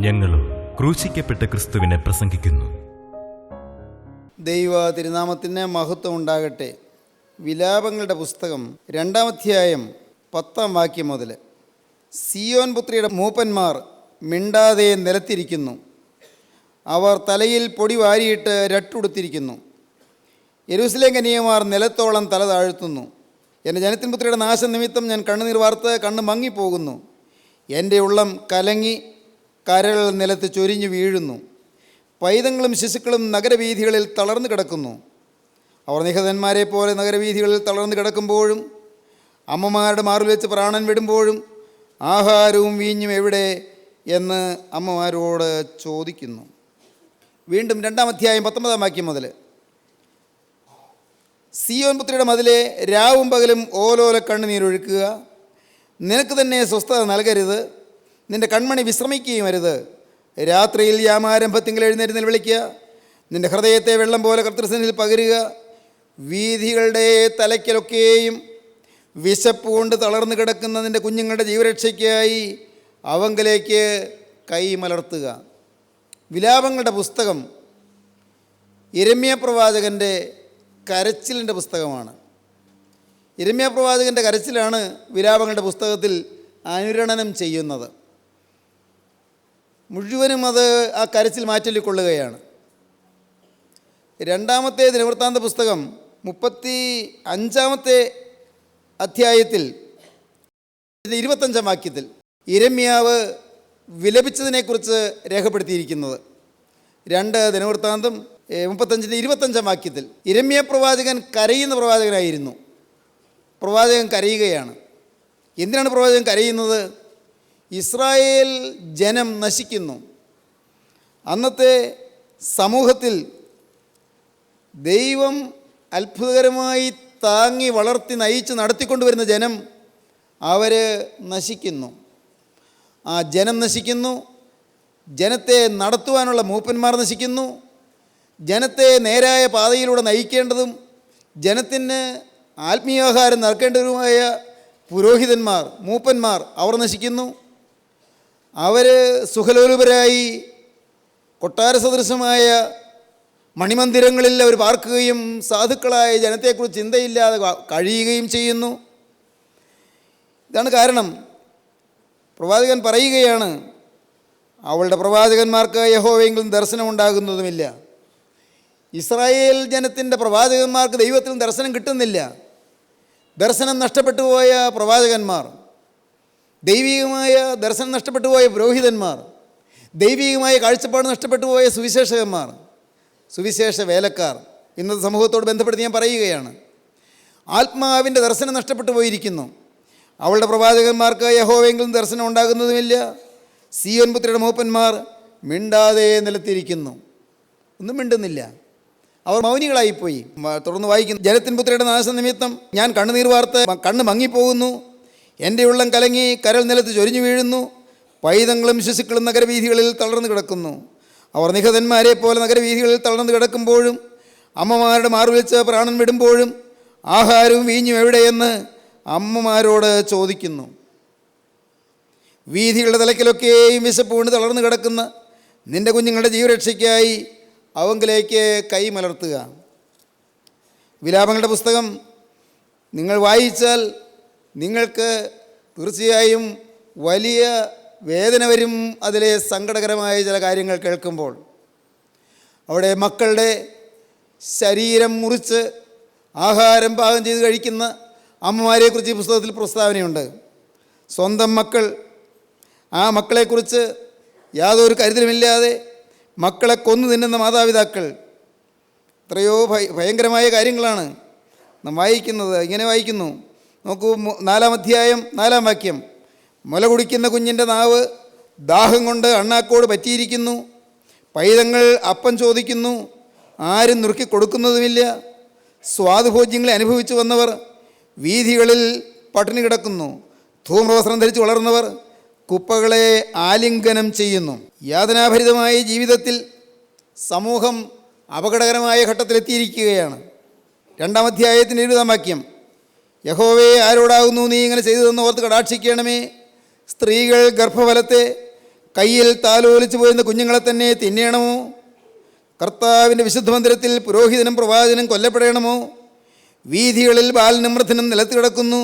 ഞങ്ങളും ക്രൂശിക്കപ്പെട്ട ക്രിസ്തുവിനെ പ്രസംഗിക്കുന്നു. ദൈവ തിരുനാമത്തിന് മഹത്വം ഉണ്ടാകട്ടെ. വിലാപങ്ങളുടെ പുസ്തകം 2-ാം അധ്യായം 10-ാം വാക്യം മുതൽ. സിയോൻ പുത്രിയുടെ മൂപ്പന്മാർ മിണ്ടാതെ നിലത്തിരിക്കുന്നു. അവർ തലയിൽ പൊടി വാരിയിട്ട് രട്ടുടുത്തിരിക്കുന്നു. യെരൂശലേം കന്യകമാർ നിലത്തോളം തല താഴ്ത്തുന്നു. എൻ്റെ ജനത്തിൻ പുത്രിയുടെ നാശം നിമിത്തം ഞാൻ കണ്ണുനീർ വാർത്ത് കണ്ണ് മങ്ങിപ്പോകുന്നു. എൻ്റെ ഉള്ളം കലങ്ങി കരൾ നിലത്ത് ചൊരിഞ്ഞു വീഴുന്നു. പൈതങ്ങളും ശിശുക്കളും നഗരവീഥികളിൽ തളർന്നു കിടക്കുന്നു. അവർ നിഹതന്മാരെ പോലെ നഗരവീഥികളിൽ തളർന്നു കിടക്കുമ്പോഴും അമ്മമാരുടെ മാറിൽ വെച്ച് പ്രാണൻ വിടുമ്പോഴും ആഹാരവും വീഞ്ഞും എവിടെ എന്ന് അമ്മമാരോട് ചോദിക്കുന്നു. വീണ്ടും 2-ാം അധ്യായം 19-ാം വാക്യം മുതൽ. സിയോൻ പുത്രിയുടെ മതിലെ രാവും പകലും ഓലോല കണ്ണുനീരൊഴുക്കുക. നിനക്ക് തന്നെ സ്വസ്ഥത നൽകരുത്, നിൻ്റെ കൺമണി വിശ്രമിക്കുകയും അരുത്. രാത്രിയിൽ യാമാരംഭത്തിങ്കിൽ എഴുന്നേറ്റ് വിളിക്കുക. നിൻ്റെ ഹൃദയത്തെ വെള്ളം പോലെ കർത്തൃസന്നിധിയിൽ പകരുക. വീഥികളുടെ തലയ്ക്കലൊക്കെയും വിശപ്പ് കൊണ്ട് തളർന്നു കിടക്കുന്ന നിൻ്റെ കുഞ്ഞുങ്ങളുടെ ജീവരക്ഷയ്ക്കായി അവങ്കലേക്ക് കൈമലർത്തുക. വിലാപങ്ങളുടെ പുസ്തകം യിരെമ്യാ പ്രവാചകൻ്റെ കരച്ചിലിൻ്റെ പുസ്തകമാണ്. യിരെമ്യാ പ്രവാചകൻ്റെ കരച്ചിലാണ് വിലാപങ്ങളുടെ പുസ്തകത്തിൽ അനുരണനം ചെയ്യുന്നത്. മുഴുവനും അത് ആ കരച്ചിൽ മാറ്റൊല്ലിക്കൊള്ളുകയാണ്. 2-ാമത്തെ ദിനവൃത്താന്ത പുസ്തകം 35-ാമത്തെ അധ്യായത്തിൽ 25-ാം വാക്യത്തിൽ യിരെമ്യാവ് വിലപിച്ചതിനെക്കുറിച്ച് രേഖപ്പെടുത്തിയിരിക്കുന്നത്. 2 ദിനവൃത്താന്തം 35-ാം വാക്യത്തിൽ യിരെമ്യാ പ്രവാചകൻ കരയുന്ന പ്രവാചകനായിരുന്നു. പ്രവാചകൻ കരയുകയാണ്. എന്തിനാണ് പ്രവാചകൻ കരയുന്നത്? ഇസ്രായേൽ ജനം നശിക്കുന്നു. അന്നത്തെ സമൂഹത്തിൽ ദൈവം അത്ഭുതകരമായി താങ്ങി വളർത്തി നയിച്ച് നടത്തിക്കൊണ്ടുവരുന്ന ജനം അവർ നശിക്കുന്നു. ആ ജനം നശിക്കുന്നു. ജനത്തെ നടത്തുവാനുള്ള മൂപ്പന്മാർ നശിക്കുന്നു. ജനത്തെ നേരായ പാതയിലൂടെ നയിക്കേണ്ടതും ജനത്തിന് ആത്മീയാഹാരം നൽകേണ്ടതുമായ പുരോഹിതന്മാർ, മൂപ്പന്മാർ അവർ നശിക്കുന്നു. അവർ സുഖലോലുപരായി കൊട്ടാര സദൃശമായ മണിമന്ദിരങ്ങളിൽ അവർ പാർക്കുകയും സാധുക്കളായ ജനത്തെക്കുറിച്ച് ചിന്തയില്ലാതെ കഴിയുകയും ചെയ്യുന്നു. ഇതാണ് കാരണം. പ്രവാചകൻ പറയുകയാണ്, അവളുടെ പ്രവാചകന്മാർക്ക് യഹോവയെങ്കിലും ദർശനമുണ്ടാകുന്നതുമില്ല. ഇസ്രായേൽ ജനത്തിൻ്റെ പ്രവാചകന്മാർക്ക് ദൈവത്തിൽ ദർശനം കിട്ടുന്നില്ല. ദർശനം നഷ്ടപ്പെട്ടു പോയ പ്രവാചകന്മാർ, ദൈവികമായ ദർശനം നഷ്ടപ്പെട്ടു പോയ പുരോഹിതന്മാർ, ദൈവികമായ കാഴ്ചപ്പാട് നഷ്ടപ്പെട്ടു പോയ സുവിശേഷകന്മാർ, സുവിശേഷ വേലക്കാർ ഇന്നത്തെ സമൂഹത്തോട് ബന്ധപ്പെടുത്തി ഞാൻ പറയുകയാണ്. ആത്മാവിൻ്റെ ദർശനം നഷ്ടപ്പെട്ടു പോയിരിക്കുന്നു. അവളുടെ പ്രവാചകന്മാർക്ക് യഹോവയെങ്കിലും ദർശനം ഉണ്ടാകുന്നതുമില്ല. സിയോൻ പുത്രിയുടെ മൂപ്പന്മാർ മിണ്ടാതെ നിലത്തിരിക്കുന്നു, ഒന്നും മിണ്ടുന്നില്ല. അവർ മൗനികളായിപ്പോയി. തുടർന്ന് വായിക്കുന്നു, ജനത്തിൻ പുത്രിയുടെ നാശ നിമിത്തം ഞാൻ കണ്ണുനീർ വാർത്ത് കണ്ണ് മങ്ങിപ്പോകുന്നു. എൻ്റെ ഉള്ളം കലങ്ങി കരൾ നിലത്ത് ചൊരിഞ്ഞു വീഴുന്നു. പൈതങ്ങളും ശിശുക്കളും നഗരവീഥികളിൽ തളർന്നു കിടക്കുന്നു. അവർ നിഹതന്മാരെ പോലെ നഗരവീഥികളിൽ തളർന്നു കിടക്കുമ്പോഴും അമ്മമാരുടെ മാറു വെച്ച് പ്രാണൻ വിടുമ്പോഴും ആഹാരവും വീഞ്ഞും എവിടെയെന്ന് അമ്മമാരോട് ചോദിക്കുന്നു. വീഥികളുടെ തലയ്ക്കലൊക്കെയും വിശപ്പ് കൊണ്ട് തളർന്നു കിടക്കുന്ന നിൻ്റെ കുഞ്ഞുങ്ങളുടെ ജീവരക്ഷയ്ക്കായി അവങ്കിലേക്ക് കൈമലർത്തുക. വിലാപങ്ങളുടെ പുസ്തകം നിങ്ങൾ വായിച്ചാൽ നിങ്ങൾക്ക് തീർച്ചയായും വലിയ വേദന വരും. അതിലെ സങ്കടകരമായ ചില കാര്യങ്ങൾ കേൾക്കുമ്പോൾ അവിടെ മക്കളുടെ ശരീരം മുറിച്ച് ആഹാരം പാകം ചെയ്ത് കഴിക്കുന്ന അമ്മമാരെക്കുറിച്ച് ഈ പുസ്തകത്തിൽ പ്രസ്താവനയുണ്ട്. സ്വന്തം മക്കൾ, ആ മക്കളെക്കുറിച്ച് യാതൊരു കരുതലുമില്ലാതെ മക്കളെ കൊന്നു തിന്നുന്ന മാതാപിതാക്കൾ, എത്രയോ ഭയങ്കരമായ കാര്യങ്ങളാണ് നാം വായിക്കുന്നത്. ഇങ്ങനെ വായിക്കുന്നു, നോക്കൂ, 4-ാം അധ്യായം 4-ാം വാക്യം. മുല കുടിക്കുന്ന കുഞ്ഞിൻ്റെ നാവ് ദാഹം കൊണ്ട് അണ്ണാക്കോട് പറ്റിയിരിക്കുന്നു. പൈതങ്ങൾ അപ്പം ചോദിക്കുന്നു, ആരും നുറുക്കി കൊടുക്കുന്നതുമില്ല. സ്വാദുഭോജ്യങ്ങളെ അനുഭവിച്ചു വന്നവർ വീഥികളിൽ പട്ടിണി കിടക്കുന്നു. ധൂമ്രവസ്ത്രം ധരിച്ച് വളർന്നവർ കുപ്പകളെ ആലിംഗനം ചെയ്യുന്നു. യാതനാഭരിതമായ ജീവിതത്തിൽ സമൂഹം അപകടകരമായ ഘട്ടത്തിലെത്തിയിരിക്കുകയാണ്. 2-ാം അധ്യായത്തിൻ്റെ 20-ാം വാക്യം. യഹോവേ, ആരോടാകുന്നു നീ ഇങ്ങനെ ചെയ്തതെന്ന് ഓർത്ത് കടാക്ഷിക്കണമേ. സ്ത്രീകൾ ഗർഭഫലത്തെ കയ്യിൽ താലോലിച്ചു പോയിരുന്ന കുഞ്ഞുങ്ങളെ തന്നെ തിന്നണമോ? കർത്താവിൻ്റെ വിശുദ്ധ മന്ദിരത്തിൽ പുരോഹിതനും പ്രവാചകനും കൊല്ലപ്പെടണമോ? വീഥികളിൽ ബാലനും വൃദ്ധനും നിലത്ത് കിടക്കുന്നു.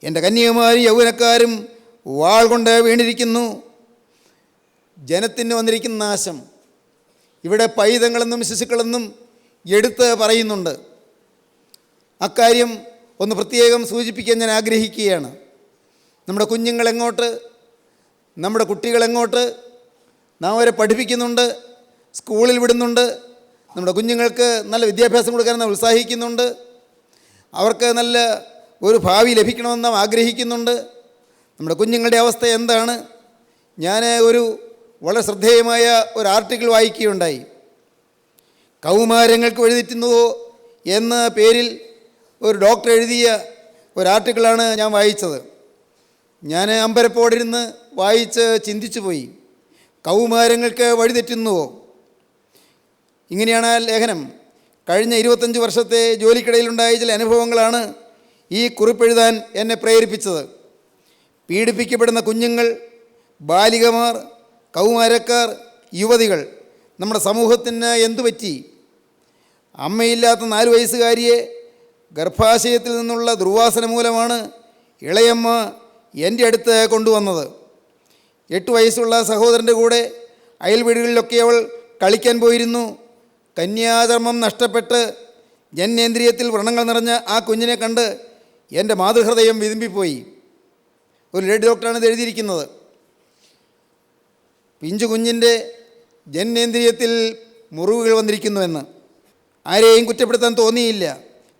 എൻ്റെ കന്യകുമാരും യൗവനക്കാരും വാൾ കൊണ്ട് വീണിരിക്കുന്നു. ജനത്തിന് വന്നിരിക്കുന്ന നാശം ഇവിടെ പൈതങ്ങളെന്നും ശിശുക്കളെന്നും എടുത്ത് പറയുന്നുണ്ട്. അക്കാര്യം ഒന്ന് പ്രത്യേകം സൂചിപ്പിക്കാൻ ഞാൻ ആഗ്രഹിക്കുകയാണ്. നമ്മുടെ കുഞ്ഞുങ്ങളെങ്ങോട്ട്, നമ്മുടെ കുട്ടികളെങ്ങോട്ട്? നാം അവരെ പഠിപ്പിക്കുന്നുണ്ട്, സ്കൂളിൽ വിടുന്നുണ്ട്, നമ്മുടെ കുഞ്ഞുങ്ങൾക്ക് നല്ല വിദ്യാഭ്യാസം കൊടുക്കാൻ നാം ഉത്സാഹിക്കുന്നുണ്ട്, അവർക്ക് നല്ല ഒരു ഭാവി ലഭിക്കണമെന്ന് നാം ആഗ്രഹിക്കുന്നുണ്ട്. നമ്മുടെ കുഞ്ഞുങ്ങളുടെ അവസ്ഥ എന്താണ്? ഞാൻ ഒരു വളരെ ശ്രദ്ധേയമായ ഒരു ആർട്ടിക്കിൾ വായിക്കുകയുണ്ടായി. കൗമാരങ്ങൾക്ക് വഴിതെറ്റുന്നുവോ എന്ന പേരിൽ ഒരു ഡോക്ടർ എഴുതിയ ഒരു ആർട്ടിക്കിളാണ് ഞാൻ വായിച്ചത്. ഞാൻ അമ്പരപ്പോടിരുന്ന് വായിച്ച് ചിന്തിച്ചു പോയി. കൗമാരങ്ങൾക്ക് വഴിതെറ്റുന്നുവോ? ഇങ്ങനെയാണ് ആ ലേഖനം. കഴിഞ്ഞ 25 വർഷത്തെ ജോലിക്കിടയിലുണ്ടായ ചില അനുഭവങ്ങളാണ് ഈ കുറിപ്പെഴുതാൻ എന്നെ പ്രേരിപ്പിച്ചത്. പീഡിപ്പിക്കപ്പെടുന്ന കുഞ്ഞുങ്ങൾ, ബാലികമാർ, കൗമാരക്കാർ, യുവതികൾ, നമ്മുടെ സമൂഹത്തിന് എന്തു പറ്റി? അമ്മയില്ലാത്ത 4 വയസ്സുകാരിയെ ഗർഭാശയത്തിൽ നിന്നുള്ള ദുർവാസന മൂലമാണ് ഇളയമ്മ എൻ്റെ അടുത്ത് കൊണ്ടുവന്നത്. 8 വയസ്സുള്ള സഹോദരൻ്റെ കൂടെ അയൽ വീടുകളിലൊക്കെ അവൾ കളിക്കാൻ പോയിരുന്നു. കന്യാധർമ്മം നഷ്ടപ്പെട്ട് ജനനേന്ദ്രിയത്തിൽ വ്രണങ്ങൾ നിറഞ്ഞ ആ കുഞ്ഞിനെ കണ്ട് എൻ്റെ മാതൃഹൃദയം വിതുമ്പിപ്പോയി. ഒരു ലേഡി ഡോക്ടറാണ് ഇത് എഴുതിയിരിക്കുന്നത്. പിഞ്ചു കുഞ്ഞിൻ്റെ ജനനേന്ദ്രിയത്തിൽ മുറിവുകൾ വന്നിരിക്കുന്നുവെന്ന് ആരെയും കുറ്റപ്പെടുത്താൻ തോന്നിയില്ല.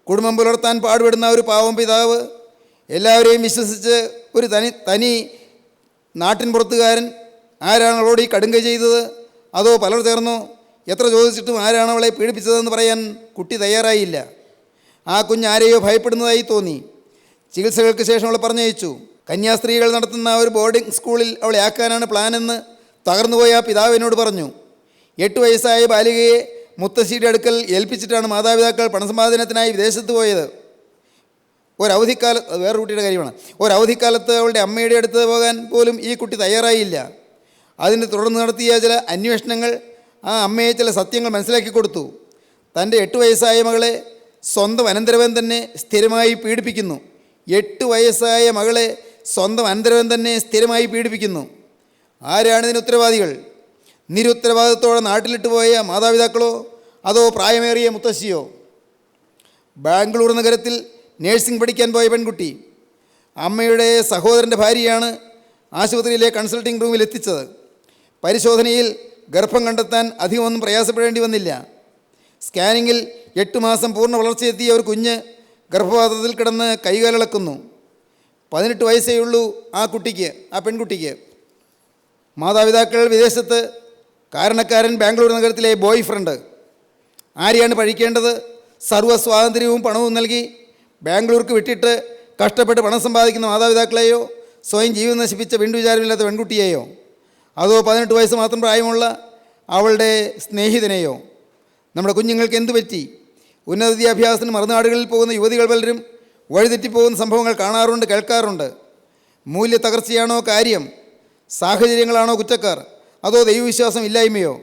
കുടുംബം പുലർത്താൻ പാടുപെടുന്ന ഒരു പാവം പിതാവ് എല്ലാവരെയും വിശ്വസിച്ച് ഒരു തനി നാട്ടിൻ പുറത്തുകാരൻ ആരാണ് അവളോട് ഈ കടുങ്കൈ ചെയ്തത്? അതോ പലർ ചേർന്നോ? എത്ര ചോദിച്ചിട്ടും ആരാണ് അവളെ പീഡിപ്പിച്ചതെന്ന് പറയാൻ കുട്ടി തയ്യാറായില്ല. ആ കുഞ്ഞ് ആരെയോ ഭയപ്പെടുന്നതായി തോന്നി. ചികിത്സകൾക്ക് ശേഷം അവളെ പറഞ്ഞയച്ചു. കന്യാസ്ത്രീകൾ നടത്തുന്ന ഒരു ബോർഡിംഗ് സ്കൂളിൽ അവളെ ആക്കാനാണ് പ്ലാനെന്ന് തകർന്നുപോയ ആ പിതാവിനോട് പറഞ്ഞു. 8 വയസ്സായ ബാലികയെ മുത്തശ്ശിയുടെ അടുക്കൽ ഏൽപ്പിച്ചിട്ടാണ് മാതാപിതാക്കൾ പണസമ്പാദനത്തിനായി വിദേശത്ത് പോയത്. ഒരവധിക്കാലത്ത്, വേറെ കുട്ടിയുടെ കാര്യമാണ്, ഒരവധിക്കാലത്ത് അവളുടെ അമ്മയുടെ അടുത്ത് പോകാൻ പോലും ഈ കുട്ടി തയ്യാറായില്ല. അതിനെ തുടർന്ന് നടത്തിയ ചില അന്വേഷണങ്ങൾ ആ അമ്മയെ ചില സത്യങ്ങൾ മനസ്സിലാക്കി കൊടുത്തു. തൻ്റെ 8 വയസ്സായ മകളെ സ്വന്തം അനന്തരവൻ തന്നെ സ്ഥിരമായി പീഡിപ്പിക്കുന്നു. 8 വയസ്സായ മകളെ സ്വന്തം അനന്തരവൻ തന്നെ സ്ഥിരമായി പീഡിപ്പിക്കുന്നു. ആരാണ് ഇതിന് ഉത്തരവാദികൾ? നിരുത്തരവാദിത്തോടെ നാട്ടിലിട്ട് പോയ മാതാപിതാക്കളോ അതോ പ്രായമേറിയ മുത്തശ്ശിയോ? ബാംഗ്ലൂർ നഗരത്തിൽ നേഴ്സിംഗ് പഠിക്കാൻ പോയ പെൺകുട്ടി അമ്മയുടെ സഹോദരൻ്റെ ഭാര്യയാണ് ആശുപത്രിയിലെ കൺസൾട്ടിംഗ് റൂമിൽ എത്തിച്ചത്. പരിശോധനയിൽ ഗർഭം കണ്ടെത്താൻ അധികമൊന്നും പ്രയാസപ്പെടേണ്ടി വന്നില്ല. സ്കാനിങ്ങിൽ 8 മാസം പൂർണ്ണ വളർച്ചയെത്തിയ ഒരു കുഞ്ഞ് ഗർഭപാത്രത്തിൽ കിടന്ന് കൈകാലിളക്കുന്നു. 18 വയസ്സേ ഉള്ളൂ ആ കുട്ടിക്ക്, ആ പെൺകുട്ടിക്ക്. മാതാപിതാക്കൾ വിദേശത്ത്, കാരണക്കാരൻ ബാംഗ്ലൂർ നഗരത്തിലെ ബോയ് ഫ്രണ്ട്. ആരെയാണ് പഴിക്കേണ്ടത്? സർവ്വ സ്വാതന്ത്ര്യവും പണവും നൽകി ബാംഗ്ലൂർക്ക് വിട്ടിട്ട് കഷ്ടപ്പെട്ട് പണം സമ്പാദിക്കുന്ന മാതാപിതാക്കളെയോ സ്വയം ജീവിതം നശിപ്പിച്ച വീണ്ടുവിചാരമില്ലാത്ത പെൺകുട്ടിയെയോ അതോ 18 വയസ്സ് മാത്രം പ്രായമുള്ള അവളുടെ സ്നേഹിതനെയോ? നമ്മുടെ കുഞ്ഞുങ്ങൾക്ക് എന്തു പറ്റി? ഉന്നത വിദ്യാഭ്യാസത്തിന് മറുനാടുകളിൽ പോകുന്ന യുവതികൾ പലരും വഴിതെറ്റിപ്പോകുന്ന സംഭവങ്ങൾ കാണാറുണ്ട്, കേൾക്കാറുണ്ട്. മൂല്യ തകർച്ചയാണോ കാര്യം? സാഹചര്യങ്ങളാണോ കുറ്റക്കാർ? അതോ ദൈവവിശ്വാസം ഇല്ലായ്മയോ?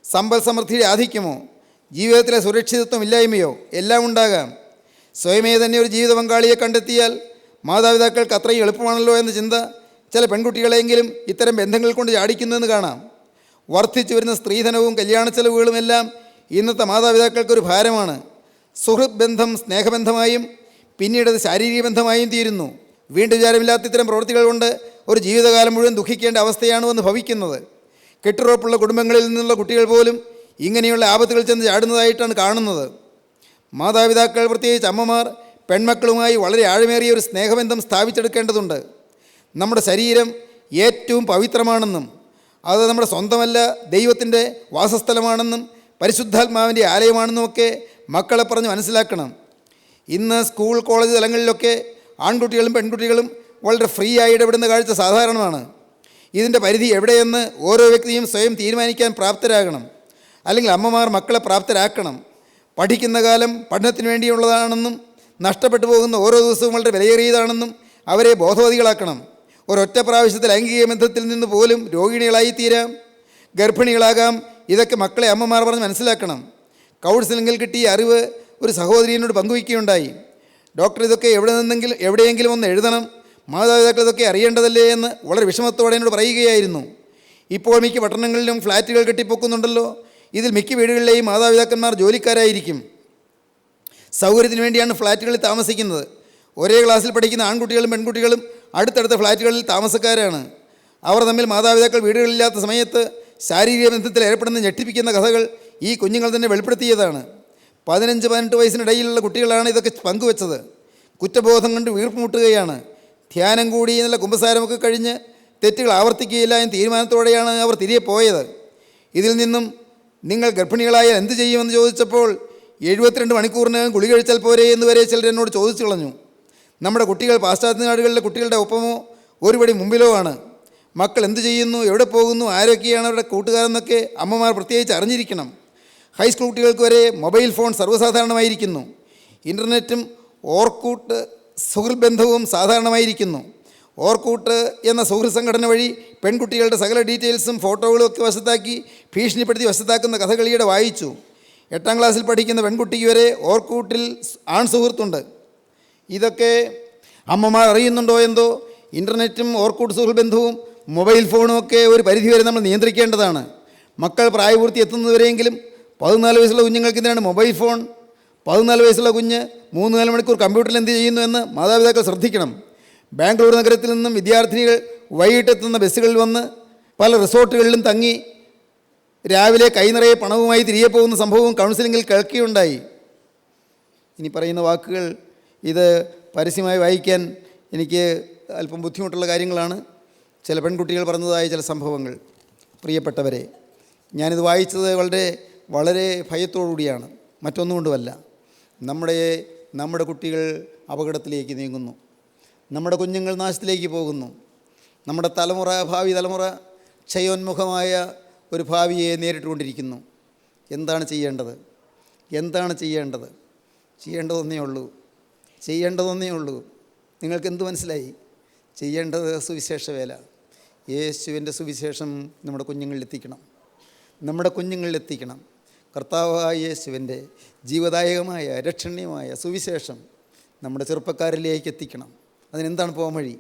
സമ്പൽ സമൃദ്ധിയുടെ ആധിക്യമോ? ജീവിതത്തിലെ സുരക്ഷിതത്വം ഇല്ലായ്മയോ? എല്ലാം ഉണ്ടാകാം. സ്വയമേ തന്നെ ഒരു ജീവിത പങ്കാളിയെ കണ്ടെത്തിയാൽ മാതാപിതാക്കൾക്ക് അത്രയും എളുപ്പമാണല്ലോ എന്ന ചിന്ത ചില പെൺകുട്ടികളെങ്കിലും ഇത്തരം ബന്ധങ്ങൾ കൊണ്ട് ചാടിക്കുന്നതെന്ന് കാണാം. വർദ്ധിച്ചു വരുന്ന സ്ത്രീധനവും കല്യാണ ചെലവുകളുമെല്ലാം ഇന്നത്തെ മാതാപിതാക്കൾക്കൊരു ഭാരമാണ്. സുഹൃത്ത് ബന്ധം സ്നേഹബന്ധമായും പിന്നീട് അത് ശാരീരിക ബന്ധമായും തീരുന്നു. വീണ്ടും വിചാരമില്ലാത്ത ഇത്തരം പ്രവൃത്തികൾ കൊണ്ട് ഒരു ജീവിതകാലം മുഴുവൻ ദുഃഖിക്കേണ്ട അവസ്ഥയാണ് വന്ന് ഭവിക്കുന്നത്. കെട്ടുറപ്പുള്ള കുടുംബങ്ങളിൽ നിന്നുള്ള കുട്ടികൾ പോലും ഇങ്ങനെയുള്ള ആപത്തുകൾ ചെന്ന് ചാടുന്നതായിട്ടാണ് കാണുന്നത്. മാതാപിതാക്കൾ, പ്രത്യേകിച്ച് അമ്മമാർ, പെൺമക്കളുമായി വളരെ ആഴമേറിയ ഒരു സ്നേഹബന്ധം സ്ഥാപിച്ചെടുക്കേണ്ടതുണ്ട്. നമ്മുടെ ശരീരം ഏറ്റവും പവിത്രമാണെന്നും അത് നമ്മുടെ സ്വന്തമല്ല, ദൈവത്തിൻ്റെ വാസസ്ഥലമാണെന്നും പരിശുദ്ധാത്മാവിൻ്റെ ആലയമാണെന്നുമൊക്കെ മക്കളെ പറഞ്ഞ് മനസ്സിലാക്കണം. ഇന്ന് സ്കൂൾ, കോളേജ് തലങ്ങളിലൊക്കെ ആൺകുട്ടികളും പെൺകുട്ടികളും വളരെ ഫ്രീ ആയി ഇടപെടുന്ന കാഴ്ച സാധാരണമാണ്. ഇതിൻ്റെ പരിധി എവിടെയെന്ന് ഓരോ വ്യക്തിയും സ്വയം തീരുമാനിക്കാൻ പ്രാപ്തരാകണം. അല്ലെങ്കിൽ അമ്മമാർ മക്കളെ പ്രാപ്തരാക്കണം. പഠിക്കുന്ന കാലം പഠനത്തിന് വേണ്ടിയുള്ളതാണെന്നും നഷ്ടപ്പെട്ടു പോകുന്ന ഓരോ ദിവസവും വളരെ വിലയേറിയതാണെന്നും അവരെ ബോധവതികളാക്കണം. ഒരൊറ്റ പ്രാവശ്യത്തിൽ ലൈംഗിക ബന്ധത്തിൽ നിന്ന് പോലും രോഗിണികളായി തീരാം, ഗർഭിണികളാകാം. ഇതൊക്കെ മക്കളെ അമ്മമാർ പറഞ്ഞ് മനസ്സിലാക്കണം. കൗൺസിലിങ്ങിൽ കിട്ടിയ അറിവ് ഒരു സഹോദരിയോട് പങ്കുവയ്ക്കുകയുണ്ടായി. ഡോക്ടർ ഇതൊക്കെ എവിടെയെങ്കിലും ഒന്ന് എഴുതണം, മാതാപിതാക്കൾ ഇതൊക്കെ അറിയേണ്ടതല്ലേ എന്ന് വളരെ വിഷമത്തോടെ എന്നോട് പറയുകയായിരുന്നു. ഇപ്പോൾ മിക്ക പട്ടണങ്ങളിലും ഫ്ലാറ്റുകൾ കെട്ടിപ്പൊക്കുന്നുണ്ടല്ലോ. ഇതിൽ മിക്ക വീടുകളിലെയും മാതാപിതാക്കന്മാർ ജോലിക്കാരായിരിക്കും. സൗകര്യത്തിന് വേണ്ടിയാണ് ഫ്ലാറ്റുകളിൽ താമസിക്കുന്നത്. ഒരേ ക്ലാസ്സിൽ പഠിക്കുന്ന ആൺകുട്ടികളും പെൺകുട്ടികളും അടുത്തടുത്ത ഫ്ലാറ്റുകളിൽ താമസക്കാരാണ്. അവർ തമ്മിൽ മാതാപിതാക്കൾ വീടുകളില്ലാത്ത സമയത്ത് ശാരീരിക ബന്ധത്തിൽ ഏർപ്പെടുന്ന ഞെട്ടിപ്പിക്കുന്ന കഥകൾ ഈ കുഞ്ഞുങ്ങൾ തന്നെ വെളിപ്പെടുത്തിയതാണ്. 15-18 വയസ്സിനിടയിലുള്ള കുട്ടികളാണ് ഇതൊക്കെ പങ്കുവച്ചത്. കുറ്റബോധം കൊണ്ട് വീർപ്പുമുട്ടുകയാണ്. ധ്യാനം കൂടി എന്നുള്ള കുമ്പസാരമൊക്കെ കഴിഞ്ഞ് തെറ്റുകൾ ആവർത്തിക്കുകയില്ല എന്ന തീരുമാനത്തോടെയാണ് അവർ തിരികെ പോയത്. ഇതിൽ നിന്നും നിങ്ങൾ ഗർഭിണികളായാൽ എന്ത് ചെയ്യുമെന്ന് ചോദിച്ചപ്പോൾ 72 മണിക്കൂറിനകം ഗുളിക കഴിച്ചാൽ പോരെ എന്ന് വരെ ചിലർ എന്നോട് ചോദിച്ചു കളഞ്ഞു. നമ്മുടെ കുട്ടികൾ പാശ്ചാത്യ നാടുകളിലെ കുട്ടികളുടെ ഒപ്പമോ ഒരുപടി മുമ്പിലോ ആണ്. മക്കൾ എന്ത് ചെയ്യുന്നു, എവിടെ പോകുന്നു, ആരൊക്കെയാണ് അവരുടെ കൂട്ടുകാരെന്നൊക്കെ അമ്മമാർ പ്രത്യേകിച്ച് അറിഞ്ഞിരിക്കണം. ഹൈസ്കൂൾ കുട്ടികൾക്ക് വരെ മൊബൈൽ ഫോൺ സർവ്വസാധാരണമായിരിക്കുന്നു. ഇൻ്റർനെറ്റും ഓർക്കൂട്ട് സുഹൃത്ത് ബന്ധവും സാധാരണമായിരിക്കുന്നു. ഓർക്കൂട്ട് എന്ന സുഹൃത്ത് സംഘടന വഴി പെൺകുട്ടികളുടെ സകല ഡീറ്റെയിൽസും ഫോട്ടോകളും ഒക്കെ വശത്താക്കി ഭീഷണിപ്പെടുത്തി വശത്താക്കുന്ന കഥകളിയുടെ വായിച്ചു. 8ാം ക്ലാസ്സിൽ പഠിക്കുന്ന പെൺകുട്ടിക്ക് വരെ ഓർക്കൂട്ടിൽ ആൺ സുഹൃത്തുണ്ട്. ഇതൊക്കെ അമ്മമാർ അറിയുന്നുണ്ടോ എന്തോ. ഇൻ്റർനെറ്റും ഓർക്കൂട്ട് സുഹൃത്ത് ബന്ധവും മൊബൈൽ ഫോണും ഒക്കെ ഒരു പരിധിവരെ നമ്മൾ നിയന്ത്രിക്കേണ്ടതാണ്. മക്കൾ പ്രായപൂർത്തി എത്തുന്നതുവരെയെങ്കിലും 14 വയസ്സുള്ള കുഞ്ഞുങ്ങൾക്ക് എന്തിനാണ് മൊബൈൽ ഫോൺ? 14 വയസ്സുള്ള കുഞ്ഞ് 3-4 മണിക്കൂർ കമ്പ്യൂട്ടറിൽ എന്ത് ചെയ്യുന്നു എന്ന് മാതാപിതാക്കൾ ശ്രദ്ധിക്കണം. ബാംഗ്ലൂർ നഗരത്തിൽ നിന്നും വിദ്യാർത്ഥിനികൾ വൈകിട്ടെത്തുന്ന ബസ്സുകളിൽ വന്ന് പല റിസോർട്ടുകളിലും തങ്ങി രാവിലെ കൈനിറയെ പണവുമായി തിരികെ പോകുന്ന സംഭവവും കൗൺസിലിങ്ങിൽ കേൾക്കുകയുണ്ടായി. ഇനി പറയുന്ന വാക്കുകൾ ഇത് പരസ്യമായി വായിക്കാൻ എനിക്ക് അല്പം ബുദ്ധിമുട്ടുള്ള കാര്യങ്ങളാണ്. ചില പെൺകുട്ടികൾ പറഞ്ഞതായ ചില സംഭവങ്ങൾ. പ്രിയപ്പെട്ടവരെ, ഞാനിത് വായിച്ചത് വളരെ ഭയത്തോടുകൂടിയാണ്, മറ്റൊന്നുകൊണ്ടുമല്ല. നമ്മുടെ കുട്ടികൾ അപകടത്തിലേക്ക് നീങ്ങുന്നു. നമ്മുടെ കുഞ്ഞുങ്ങൾ നാശത്തിലേക്ക് പോകുന്നു. നമ്മുടെ ഭാവി തലമുറ ക്ഷയോന്മുഖമായ ഒരു ഭാവിയെ നേരിട്ടുകൊണ്ടിരിക്കുന്നു. എന്താണ് ചെയ്യേണ്ടത്? ചെയ്യേണ്ടതൊന്നേ ഉള്ളൂ. നിങ്ങൾക്ക് എന്ത് മനസ്സിലായി? ചെയ്യേണ്ടത് സുവിശേഷ വേല. യേശുവിൻ്റെ സുവിശേഷം നമ്മുടെ കുഞ്ഞുങ്ങളിലെത്തിക്കണം. കർത്താവായ യേശുവിൻ്റെ ജീവദായകമായ രക്ഷണീയമായ സുവിശേഷം നമ്മുടെ ചെറുപ്പക്കാരിലേക്ക് എത്തിക്കണം. അതിനെന്താണ് പോകാൻ വഴി?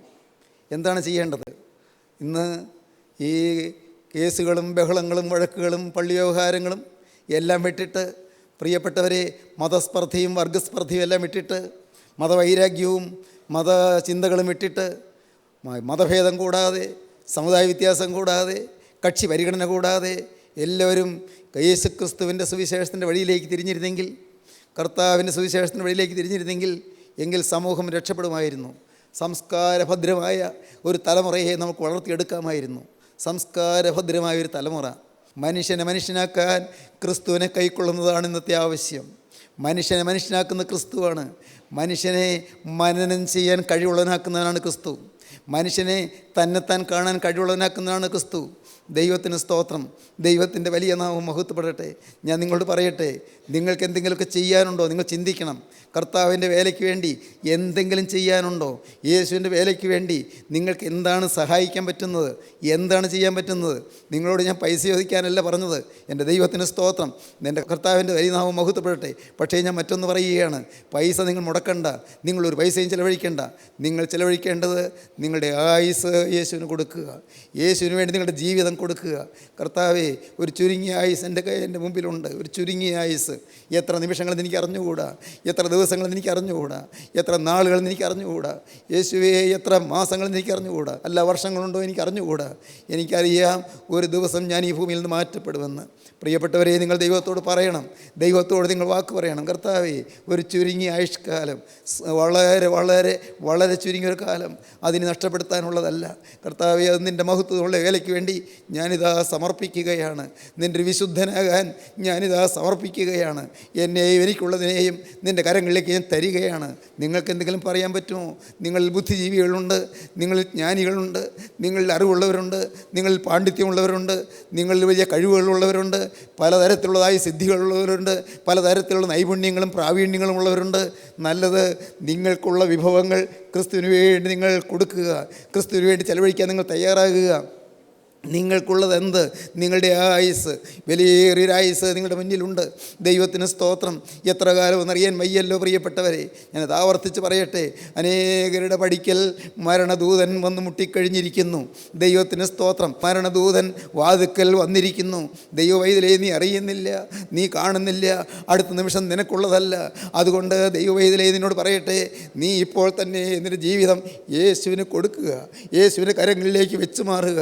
എന്താണ് ചെയ്യേണ്ടത്? ഇന്ന് ഈ കേസുകളും ബഹളങ്ങളും വഴക്കുകളും പള്ളി വ്യവഹാരങ്ങളും എല്ലാം വിട്ടിട്ട്, പ്രിയപ്പെട്ടവരെ, മതസ്പർദ്ധയും വർഗസ്പർദ്ധയും എല്ലാം വിട്ടിട്ട്, മതവൈരാഗ്യവും മതചിന്തകളും വിട്ടിട്ട്, മതഭേദം കൂടാതെ, സമുദായ വ്യത്യാസം കൂടാതെ, കക്ഷി പരിഗണന കൂടാതെ എല്ലാവരും യേശുക്രിസ്തുവിൻ്റെ സുവിശേഷത്തിൻ്റെ വഴിയിലേക്ക് തിരിഞ്ഞിരുന്നെങ്കിൽ, കർത്താവിൻ്റെ സുവിശേഷത്തിൻ്റെ വഴിയിലേക്ക് തിരിഞ്ഞിരുന്നെങ്കിൽ എങ്കിൽ സമൂഹം രക്ഷപ്പെടുമായിരുന്നു. സംസ്കാരഭദ്രമായ ഒരു തലമുറയെ നമുക്ക് വളർത്തിയെടുക്കാമായിരുന്നു. സംസ്കാരഭദ്രമായ ഒരു തലമുറ. മനുഷ്യനെ മനുഷ്യനാക്കാൻ ക്രിസ്തുവിനെ കൈക്കൊള്ളുന്നതാണ് ഇന്നത്തെ ആവശ്യം. മനുഷ്യനെ മനുഷ്യനാക്കുന്ന ക്രിസ്തുവാണ്. മനുഷ്യനെ മനനം ചെയ്യാൻ കഴിവുള്ളവനാക്കുന്നവനാണ് ക്രിസ്തു. മനുഷ്യനെ തന്നെത്താൻ കാണാൻ കഴിവുള്ളവനാക്കുന്നതാണ് ക്രിസ്തു. ദൈവത്തിന് സ്തോത്രം. ദൈവത്തിൻ്റെ വലിയ നാമം മഹത്വപ്പെടട്ടെ. ഞാൻ നിങ്ങളോട് പറയട്ടെ, നിങ്ങൾക്ക് എന്തെങ്കിലുമൊക്കെ ചെയ്യാനുണ്ടോ? നിങ്ങൾ ചിന്തിക്കണം. കർത്താവിൻ്റെ വേലയ്ക്ക് വേണ്ടി എന്തെങ്കിലും ചെയ്യാനുണ്ടോ? യേശുവിൻ്റെ വേലയ്ക്ക് വേണ്ടി നിങ്ങൾക്ക് എന്താണ് സഹായിക്കാൻ പറ്റുന്നത്? എന്താണ് ചെയ്യാൻ പറ്റുന്നത്? നിങ്ങളോട് ഞാൻ പൈസ ചോദിക്കാനല്ല പറഞ്ഞത്. എൻ്റെ ദൈവത്തിന് സ്തോത്രം. എൻ്റെ കർത്താവിൻ്റെ വലിയ നാമം മഹത്വപ്പെടട്ടെ. പക്ഷേ ഞാൻ മറ്റൊന്ന് പറയുകയാണ്. പൈസ നിങ്ങൾ മുടക്കണ്ട. നിങ്ങളൊരു പൈസയും ചിലവഴിക്കേണ്ട. നിങ്ങൾ ചിലവഴിക്കേണ്ടത് നിങ്ങളുടെ ആയുസ് യേശുവിന് കൊടുക്കുക. യേശുവിന് വേണ്ടി നിങ്ങളുടെ ജീവിതം കൊടുക്കുക. കർത്താവേ, ഒരു ചുരുങ്ങിയ ആയുസ് എൻ്റെ മുമ്പിലുണ്ട്. ഒരു ചുരുങ്ങിയ ആയുസ്. എത്ര നിമിഷങ്ങളെന്ന് എനിക്ക് അറിഞ്ഞുകൂടാ, എത്ര ദിവസങ്ങളെന്ന് എനിക്ക് അറിഞ്ഞുകൂടാ, എത്ര നാളുകളെന്ന് എനിക്ക് അറിഞ്ഞുകൂടാ. യേശുവേ, എത്ര മാസങ്ങളെന്ന് എനിക്ക് അറിഞ്ഞുകൂടാ, അല്ല വർഷങ്ങളുണ്ടോ എനിക്ക് അറിഞ്ഞുകൂടാ. എനിക്കറിയാം ഒരു ദിവസം ഞാൻ ഈ ഭൂമിയിൽ നിന്ന് മാറ്റപ്പെടുമെന്ന്. പ്രിയപ്പെട്ടവരെ, നിങ്ങൾ ദൈവത്തോട് പറയണം. ദൈവത്തോട് നിങ്ങൾ വാക്ക് പറയണം. കർത്താവേ, ഒരു ചുരുങ്ങിയ ആയുഷ്കാലം, വളരെ വളരെ വളരെ ചുരുങ്ങിയൊരു കാലം, അതിന് നഷ്ടപ്പെടുത്താനുള്ളതല്ല. കർത്താവേ, അത് നിൻ്റെ മഹത്വമുള്ള വേലയ്ക്ക് വേണ്ടി ഞാനിതാ സമർപ്പിക്കുകയാണ്. നിൻ്റെ ഒരു വിശുദ്ധനാകാൻ ഞാനിതാ സമർപ്പിക്കുകയാണ്. എന്നെയും എനിക്കുള്ളതിനെയും നിൻ്റെ കരങ്ങളിലേക്ക് ഞാൻ തരികയാണ്. നിങ്ങൾക്ക് എന്തെങ്കിലും പറയാൻ പറ്റുമോ? നിങ്ങളിൽ ബുദ്ധിജീവികളുണ്ട്, നിങ്ങളിൽ ജ്ഞാനികളുണ്ട്, നിങ്ങളിൽ അറിവുള്ളവരുണ്ട്, നിങ്ങളിൽ പാണ്ഡിത്യമുള്ളവരുണ്ട്, നിങ്ങളിൽ വലിയ കഴിവുകളുള്ളവരുണ്ട്, പലതരത്തിലുള്ളതായ സിദ്ധികളുള്ളവരുണ്ട്, പലതരത്തിലുള്ള നൈപുണ്യങ്ങളും പ്രാവീണ്യങ്ങളും ഉള്ളവരുണ്ട്. നല്ലത് നിങ്ങൾക്കുള്ള വിഭവങ്ങൾ ക്രിസ്തുവിന് വേണ്ടി നിങ്ങൾ കൊടുക്കുക, ക്രിസ്തുവിന് വേണ്ടി ചെലവഴിക്കാൻ നിങ്ങൾ തയ്യാറാകുക. നിങ്ങൾക്കുള്ളത് എന്ത്? നിങ്ങളുടെ ആയുസ്, വിലയേറിയൊരു ആയുസ് നിങ്ങളുടെ മുന്നിലുണ്ട്. ദൈവത്തിന് സ്തോത്രം. എത്ര കാലം എന്നറിയാൻ വയ്യല്ലോ പ്രിയപ്പെട്ടവരെ. ഞാനത് ആവർത്തിച്ച് പറയട്ടെ, അനേകരുടെ പടിക്കൽ മരണദൂതൻ വന്ന് മുട്ടിക്കഴിഞ്ഞിരിക്കുന്നു. ദൈവത്തിന് സ്തോത്രം. മരണദൂതൻ വാതുക്കൽ വന്നിരിക്കുന്നു. ദൈവവൈതലേ, നീ അറിയുന്നില്ല, നീ കാണുന്നില്ല, അടുത്ത നിമിഷം നിനക്കുള്ളതല്ല. അതുകൊണ്ട് ദൈവവൈതലേ, നിന്നോട് പറയട്ടെ, നീ ഇപ്പോൾ തന്നെ നിൻ്റെ ജീവിതം യേശുവിന് കൊടുക്കുക, യേശുവിൻ്റെ കരങ്ങളിലേക്ക് വെച്ച് മാറുക.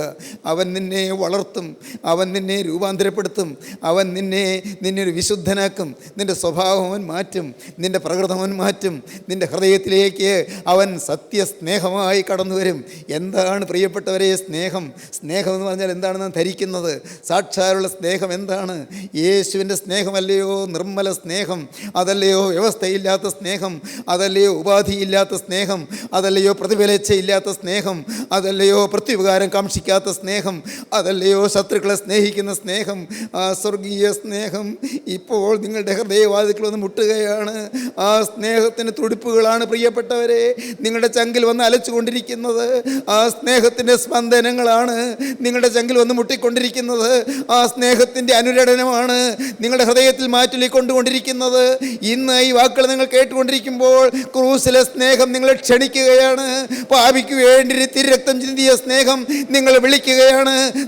അവൻ നിന്നെ വളർത്തും, അവൻ നിന്നെ രൂപാന്തരപ്പെടുത്തും, അവൻ നിന്നെ ഒരു വിശുദ്ധനാക്കും. നിൻ്റെ സ്വഭാവം അവൻ മാറ്റും, നിൻ്റെ പ്രകൃതം അവൻ മാറ്റും. നിൻ്റെ ഹൃദയത്തിലേക്ക് അവൻ സത്യസ്നേഹമായി കടന്നു വരും. എന്താണ് പ്രിയപ്പെട്ടവരെ സ്നേഹം? സ്നേഹം എന്ന് പറഞ്ഞാൽ എന്താണ് നാം ധരിക്കുന്നത്? സാക്ഷാലുള്ള സ്നേഹം എന്താണ്? യേശുവിൻ്റെ സ്നേഹമല്ലയോ നിർമ്മല സ്നേഹം? അതല്ലയോ വ്യവസ്ഥയില്ലാത്ത സ്നേഹം? അതല്ലയോ ഉപാധിയില്ലാത്ത സ്നേഹം? അതല്ലയോ പ്രതിഫലേച്ഛയില്ലാത്ത സ്നേഹം? അതല്ലയോ പ്രത്യുപകാരം കാക്ഷിക്കാത്ത സ്നേഹം? അതല്ലയോ ശത്രുക്കളെ സ്നേഹിക്കുന്ന സ്നേഹം? ആ സ്വർഗീയ സ്നേഹം ഇപ്പോൾ നിങ്ങളുടെ ഹൃദയവാതിക്കൽ വന്ന് മുട്ടുകയാണ്. ആ സ്നേഹത്തിന് തുടിപ്പുകളാണ് പ്രിയപ്പെട്ടവരെ നിങ്ങളുടെ ചങ്കിൽ വന്ന് അലച്ചുകൊണ്ടിരിക്കുന്നത്. ആ സ്നേഹത്തിൻ്റെ സ്പന്ദനങ്ങളാണ് നിങ്ങളുടെ ചങ്കിൽ വന്ന് മുട്ടിക്കൊണ്ടിരിക്കുന്നത്. ആ സ്നേഹത്തിൻ്റെ അനുരണനമാണ് നിങ്ങളുടെ ഹൃദയത്തിൽ മാറ്റൊലിക്കൊണ്ടുകൊണ്ടിരിക്കുന്നത്. ഇന്ന് ഈ വാക്കുകൾ നിങ്ങൾ കേട്ടുകൊണ്ടിരിക്കുമ്പോൾ ക്രൂസിലെ സ്നേഹം നിങ്ങളെ ക്ഷണിക്കുകയാണ്. പാപിക്ക് വേണ്ടി തിരുരക്തം ചിന്തിയ സ്നേഹം നിങ്ങളെ വിളിക്കുകയാണ്.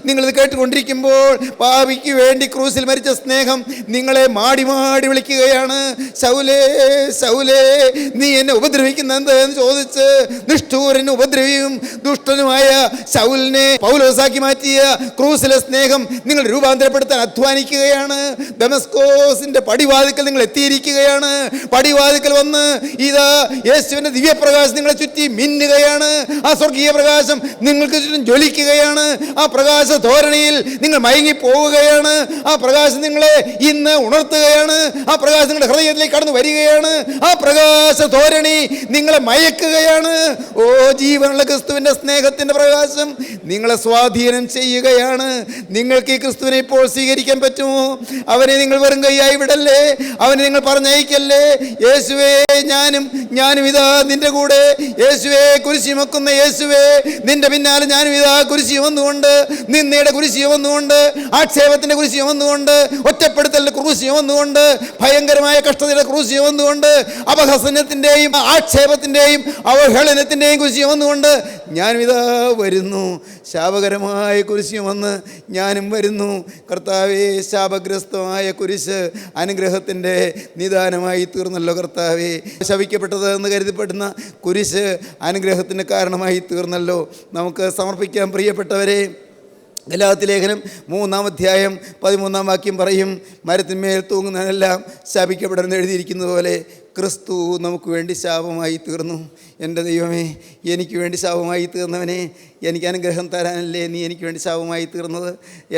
നിങ്ങളിത് കേട്ടുകൊണ്ടിരിക്കുമ്പോൾ പാപിക്ക് വേണ്ടി ക്രൂസിൽ മരിച്ച സ്നേഹം നിങ്ങളെ മാടി മാടി വിളിക്കുകയാണ്. ശൗലേ, ശൗലേ, നീ എന്നെ ഉപദ്രവിക്കുന്ന എന്ത് എന്ന് ചോദിച്ച് നിഷ്ഠൂരനും ഉപദ്രവിയും ദുഷ്ടനുമായ ശൗലിനെ പൗലോസാക്കി മാറ്റിയ ക്രൂസിലെ സ്നേഹം നിങ്ങൾ രൂപാന്തരപ്പെടുത്താൻ അധ്വാനിക്കുകയാണ്. ദമസ്കോസിന്റെ പടിവാതിക്കൽ നിങ്ങൾ എത്തിയിരിക്കുകയാണ്. പടിവാതിക്കൽ വന്ന് ഇതാ യേശുവിന്റെ ദിവ്യപ്രകാശം നിങ്ങളെ ചുറ്റി മിന്നുകയാണ്. ആ സ്വർഗീയ പ്രകാശം നിങ്ങൾക്ക് ചുറ്റും ജ്വലിക്കുകയാണ്. ആ പ്രകാശ ധോരണിയിൽ നിങ്ങൾ മയങ്ങി പോവുകയാണ്. ആ പ്രകാശം നിങ്ങളെ ഇന്ന് ഉണർത്തുകയാണ്. ആ പ്രകാശം നിങ്ങളുടെ ഹൃദയത്തിലേക്ക് കടന്നു വരികയാണ്. ആ പ്രകാശ ധോരണി നിങ്ങളെ മയക്കുകയാണ്. ഓ ജീവനുള്ള ക്രിസ്തുവിൻ്റെ സ്നേഹത്തിൻ്റെ പ്രകാശം നിങ്ങളെ സ്വാധീനം ചെയ്യുകയാണ്. നിങ്ങൾക്ക് ഈ ക്രിസ്തുവിനെ ഇപ്പോൾ സ്വീകരിക്കാൻ പറ്റുമോ? അവനെ നിങ്ങൾ വെറും കൈയായി വിടല്ലേ, അവനെ നിങ്ങൾ പറഞ്ഞയക്കല്ലേ. യേശുവേ, ഞാനും ഇതാ നിന്റെ കൂടെ. യേശുവേ, കുരിശി ചുമക്കുന്ന യേശുവേ, നിന്റെ പിന്നാലെ ഞാനും ഇതാ കുരിശി ചുമന്നുകൊണ്ട്, നിന്നയുടെ കുരിശി ചുമന്നുകൊണ്ട്, ആക്ഷേപത്തിന്റെ കുരിശി ചുമന്നുകൊണ്ട്, ഒറ്റപ്പെടുത്തലിന്റെ കുരിശി ചുമന്നുകൊണ്ട്, ഭയങ്കരമായ കഷ്ടതയുടെ കുരിശി ചുമന്നുകൊണ്ട്, അപഹസനത്തിന്റെയും ആക്ഷേപത്തിന്റെയും അവഹേളനത്തിന്റെയും കുരിശി ചുമന്നുകൊണ്ട് ഞാനും ഇതാ വരുന്നു. ശാപകരമായ കുരിശി ചുമന്ന് ഞാനും വരുന്നു. കർത്താവേ, ശാപഗ്രസ്തമായ കുരിശ് അനുഗ്രഹത്തിൻ്റെ നിദാനമായി തീർന്നല്ലോ കർത്താവേ. ശപിക്കപ്പെട്ടത് എന്ന് കരുതപ്പെടുന്ന കുരിശ് അനുഗ്രഹത്തിന് കാരണമായി തീർന്നല്ലോ. നമുക്ക് സമർപ്പിക്കാം പ്രിയപ്പെട്ടവരെ. ഗലാത്യ ലേഖനം 3-ാം അധ്യായം 13-ാം വാക്യം പറയും, മരത്തിന്മേൽ തൂങ്ങുന്നതിനെല്ലാം ശപിക്കപ്പെടുമെന്ന് എഴുതിയിരിക്കുന്നത് പോലെ ക്രിസ്തു നമുക്ക് വേണ്ടി ശാപമായി തീർന്നു. എൻ്റെ ദൈവമേ, എനിക്ക് വേണ്ടി ശാപമായി തീർന്നവനെ, എനിക്ക് അനുഗ്രഹം തരാനല്ലേ നീ എനിക്ക് വേണ്ടി ശാപമായി തീർന്നത്?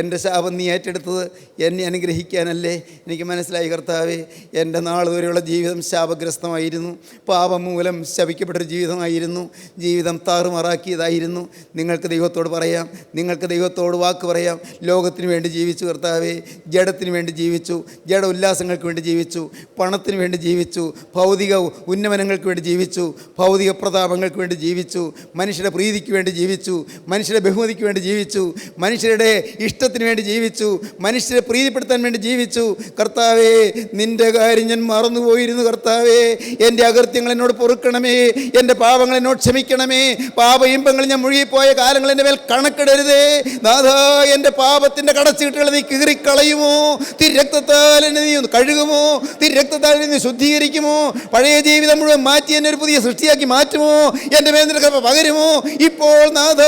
എൻ്റെ ശാപം നീ ഏറ്റെടുത്തത് എന്നെ അനുഗ്രഹിക്കാനല്ലേ? എനിക്ക് മനസ്സിലായി കർത്താവേ, എൻ്റെ നാളുവരെയുള്ള ജീവിതം ശാപഗ്രസ്തമായിരുന്നു. പാപം മൂലം ശപിക്കപ്പെട്ടൊരു ജീവിതമായിരുന്നു. ജീവിതം താറുമാറാക്കിയതായിരുന്നു. നിങ്ങൾക്ക് ദൈവത്തോട് പറയാം, നിങ്ങൾക്ക് ദൈവത്തോട് വാക്ക് പറയാം. ലോകത്തിന് വേണ്ടി ജീവിച്ചു കർത്താവേ, ജഡത്തിന് വേണ്ടി ജീവിച്ചു, ജഡ ഉല്ലാസങ്ങൾക്ക് വേണ്ടി ജീവിച്ചു, പണത്തിന് വേണ്ടി ജീവിച്ചു, ഭൗതിക ഉന്നമനങ്ങൾക്ക് വേണ്ടി ജീവിച്ചു, ഭൗതിക പ്രതാപങ്ങൾക്ക് വേണ്ടി ജീവിച്ചു, മനുഷ്യരുടെ പ്രീതിക്ക് വേണ്ടി ജീവിച്ചു, മനുഷ്യരുടെ ബഹുമതിക്ക് വേണ്ടി ജീവിച്ചു, മനുഷ്യരുടെ ഇഷ്ടത്തിന് വേണ്ടി ജീവിച്ചു, മനുഷ്യരെ പ്രീതിപ്പെടുത്താൻ വേണ്ടി ജീവിച്ചു. കർത്താവേ, നിൻ്റെ കാര്യം ഞാൻ മറന്നുപോയിരുന്നു കർത്താവേ. എൻ്റെ അകൃത്യങ്ങൾ എന്നോട് പൊറുക്കണമേ, എൻ്റെ പാപങ്ങൾ എന്നോട് ക്ഷമിക്കണമേ. പാപ ഇമ്പങ്ങൾ ഞാൻ മുഴുകിപ്പോയ കാലങ്ങൾ എൻ്റെ മേൽ കണക്കിടരുതേ നാഥാ. എൻ്റെ പാപത്തിൻ്റെ കടച്ചീട്ടുകൾ നീ കീറിക്കളയുമോ? തിരക്തത്താൽ എന്നെ നീ കഴുകുമോ? തിരക്തത്താൽ നീ ശുദ്ധീകരിക്കുമോ? പഴയ ജീവിതം മുഴുവൻ മാറ്റി എന്നെ ഒരു പുതിയ സൃഷ്ടിയാക്കി മാറ്റുമോ? എൻ്റെ മേൽ നിന്റെ കൃപ പകരുമോ? ഇപ്പോൾ നാഥ,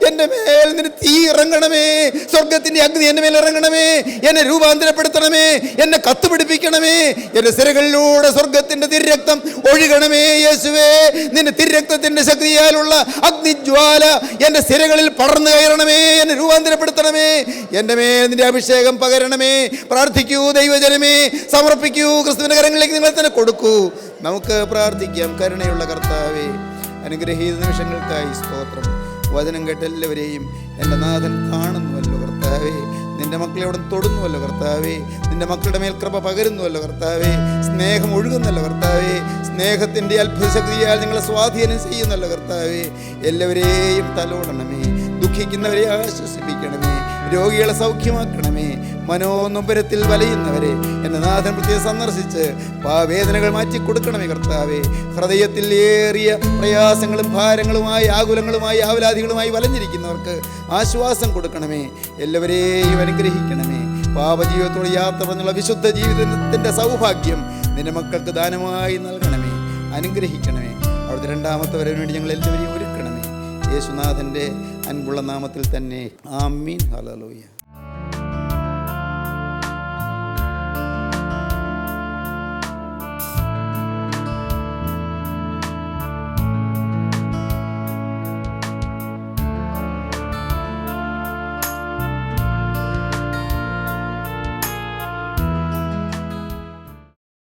എൻ്റെ മേൽ നിന്റെ തീ ഇറങ്ങണമേ. സ്വർഗത്തിൻ്റെ അഗ്നി എൻ്റെ മേൽ ഇറങ്ങണമേ. എന്നെ രൂപാന്തരപ്പെടുത്തണമേ, എന്നെ കത്തുപിടിപ്പിക്കണമേ. എൻ്റെ സിരകളിലൂടെ സ്വർഗത്തിൻ്റെ തിരക്തം ഒഴുകണമേ യേശുവേ. നിന്റെ തിരക്തത്തിൻ്റെ ശക്തിയാലുള്ള അഗ്നിജ്വാല എൻ്റെ സിരകളിൽ പടർന്നു കയറണമേ. എന്നെ രൂപാന്തരപ്പെടുത്തണമേ. എൻ്റെ മേൽ നിന്റെ അഭിഷേകം പകരണമേ. പ്രാർത്ഥിക്കൂ ദൈവജനമേ, സമർപ്പിക്കൂ. ക്രിസ്തുവിൻ്റെ കരങ്ങളിലേക്ക് നിങ്ങൾ തന്നെ കൊടുക്കൂ. നമുക്ക് പ്രാർത്ഥിക്കാം. കരുണയുള്ള കർത്താവേ, അനുഗ്രഹീത നിമിഷങ്ങൾക്കായി സ്തോത്രം. വചനം കേട്ട എല്ലാവരെയും എൻ്റെ നാഥൻ കാണുന്നുവല്ലോ കർത്താവേ. നിൻ്റെ മക്കളെ അവിടെ തൊടുന്നുവല്ലോ കർത്താവേ. നിൻ്റെ മക്കളുടെ മേൽ കൃപ പകരുന്നുവല്ലോ കർത്താവേ. സ്നേഹം ഒഴുകുന്നല്ലോ കർത്താവേ. സ്നേഹത്തിൻ്റെ അത്ഭുത ശക്തിയാൽ നിങ്ങളെ സ്വാധീനം ചെയ്യുന്നല്ലോ കർത്താവേ. എല്ലാവരെയും തലോടണമേ, ദുഃഖിക്കുന്നവരെ ആശ്വസിപ്പിക്കണമേ, രോഗികളെ സൗഖ്യമാക്കണമേ. മനോനൊമ്പരത്തിൽ വലയുന്നവരെ എൻ്റെ നാഥൻ പ്രത്യേകം സന്ദർശിച്ച് വേദനകൾ മാറ്റിക്കൊടുക്കണമേ കർത്താവേ. ഹൃദയത്തിൽ ഏറിയ പ്രയാസങ്ങളും ഭാരങ്ങളുമായി ആകുലങ്ങളുമായി ആവലാദികളുമായി വലഞ്ഞിരിക്കുന്നവർക്ക് ആശ്വാസം കൊടുക്കണമേ. എല്ലാവരെയും അനുഗ്രഹിക്കണമേ. പാപജീവിതത്തോട് യാത്ര പറഞ്ഞുള്ള വിശുദ്ധ ജീവിതത്തിൻ്റെ സൗഭാഗ്യം നിന്റെ മക്കൾക്ക് ദാനമായി നൽകണമേ, അനുഗ്രഹിക്കണമേ. അവിടുത്തെ രണ്ടാമത്തെ വരവിന് വേണ്ടി ഞങ്ങൾ എല്ലാവരെയും ഒരുക്കണമേ. യേശുനാഥൻ്റെ അൻപുള്ള നാമത്തിൽ തന്നെ ആമീൻ. ഹല്ലേലൂയ.